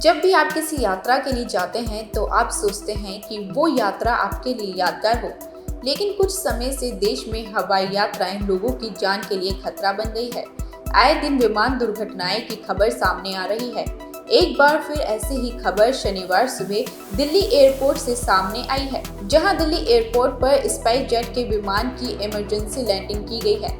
जब भी आप किसी यात्रा के लिए जाते हैं तो आप सोचते हैं कि वो यात्रा आपके लिए यादगार हो, लेकिन कुछ समय से देश में हवाई यात्राएं लोगों की जान के लिए खतरा बन गई है। आए दिन विमान दुर्घटनाएं की खबर सामने आ रही है। एक बार फिर ऐसी ही खबर शनिवार सुबह दिल्ली एयरपोर्ट से सामने आई है, जहां दिल्ली एयरपोर्ट पर स्पाइस जेट के विमान की इमरजेंसी लैंडिंग की गई है।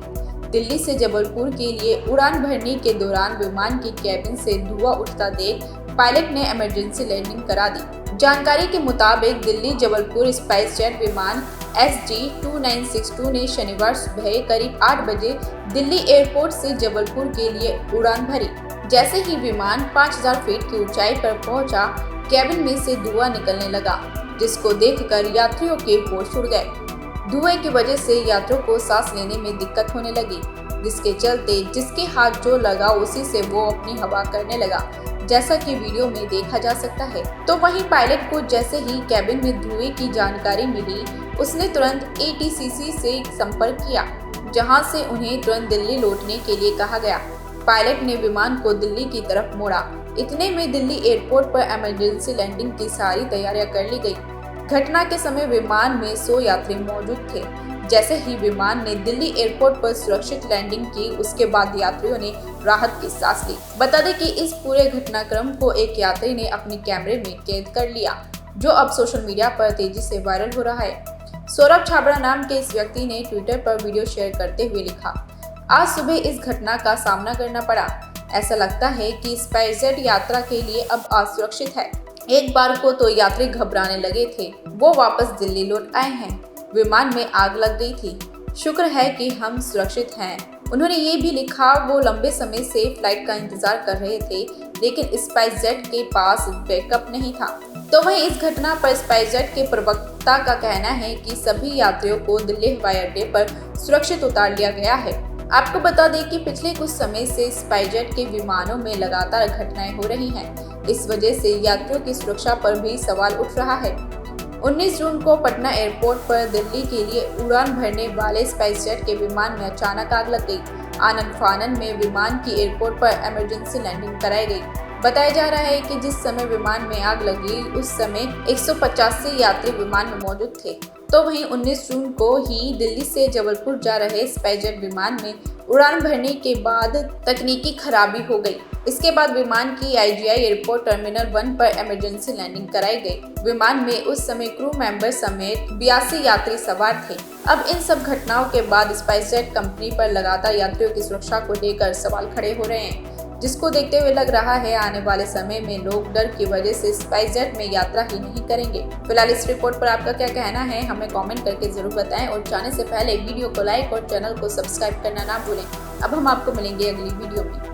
दिल्ली से जबलपुर के लिए उड़ान भरने के दौरान विमान की कैबिन से धुआं उठता देख पायलट ने इमरजेंसी लैंडिंग करा दी। जानकारी के मुताबिक दिल्ली जबलपुर स्पाइस जेट विमान SG-2962 ने शनिवार सुबह करीब 8 बजे दिल्ली एयरपोर्ट से जबलपुर के लिए उड़ान भरी। जैसे ही विमान 5000 फीट की ऊंचाई पर पहुंचा, कैबिन में से धुआं निकलने लगा, जिसको देखकर यात्रियों के होश उड़ गए। धुएं की वजह से यात्रियों को सांस लेने में दिक्कत होने लगी, जिसके चलते जिसके हाथ जो लगा उसी से वो अपनी हवा करने लगा, जैसा कि वीडियो में देखा जा सकता है। तो वहीं पायलट को जैसे ही कैबिन में धुएं की जानकारी मिली, उसने तुरंत ATCC से संपर्क किया, जहां से उन्हें तुरंत दिल्ली लौटने के लिए कहा गया। पायलट ने विमान को दिल्ली की तरफ मोड़ा। इतने में दिल्ली एयरपोर्ट पर इमरजेंसी लैंडिंग की सारी तैयारियां कर ली गई। घटना के समय विमान में 100 यात्री मौजूद थे। जैसे ही विमान ने दिल्ली एयरपोर्ट पर सुरक्षित लैंडिंग की, उसके बाद यात्रियों ने राहत की सांस ली। बता दें कि इस पूरे घटनाक्रम को एक यात्री ने अपने कैमरे में कैद कर लिया, जो अब सोशल मीडिया पर तेजी से वायरल हो रहा है। सौरभ छाबड़ा नाम के इस व्यक्ति ने ट्विटर पर वीडियो शेयर करते हुए लिखा, आज सुबह इस घटना का सामना करना पड़ा। ऐसा लगता है कि स्पाइस जेट यात्रा के लिए अब असुरक्षित है। एक बार को तो यात्री घबराने लगे थे, वो वापस दिल्ली लौट आए हैं। विमान में आग लग गई थी, शुक्र है कि हम सुरक्षित हैं। उन्होंने ये भी लिखा, वो लंबे समय से फ्लाइट का इंतजार कर रहे थे, लेकिन स्पाइस जेट के पास बैकअप नहीं था। तो वहीं इस घटना पर स्पाइस जेट के प्रवक्ता का कहना है कि सभी यात्रियों को दिल्ली हवाई अड्डे पर सुरक्षित उतार लिया गया है। आपको बता दें कि पिछले कुछ समय से स्पाइस जेट के विमानों में लगातार घटनाएं हो रही हैं। इस वजह से यात्रियों की सुरक्षा पर भी सवाल उठ रहा है। 19 जून को पटना एयरपोर्ट पर दिल्ली के लिए उड़ान भरने वाले स्पाइस जेट के विमान में अचानक आग लग गई। आनन फानन में विमान की एयरपोर्ट पर इमरजेंसी लैंडिंग कराई गई। बताया जा रहा है कि जिस समय विमान में आग लगी, उस समय 185 यात्री विमान में मौजूद थे। तो वहीं 19 जून को ही दिल्ली से जबलपुर जा रहे स्पाइस जेट विमान में उड़ान भरने के बाद तकनीकी खराबी हो गई। इसके बाद विमान की IGI एयरपोर्ट टर्मिनल 1 पर इमरजेंसी लैंडिंग कराई गई। विमान में उस समय क्रू मेंबर समेत 82 यात्री सवार थे। अब इन सब घटनाओं के बाद स्पाइस जेट कंपनी पर लगातार यात्रियों की सुरक्षा को लेकर सवाल खड़े हो रहे हैं, जिसको देखते हुए लग रहा है आने वाले समय में लोग डर की वजह से स्पाइस जेट में यात्रा ही नहीं करेंगे। फिलहाल इस रिपोर्ट पर आपका क्या कहना है, हमें कमेंट करके जरूर बताएं और जाने से पहले वीडियो को लाइक और चैनल को सब्सक्राइब करना ना भूलें। अब हम आपको मिलेंगे अगली वीडियो में।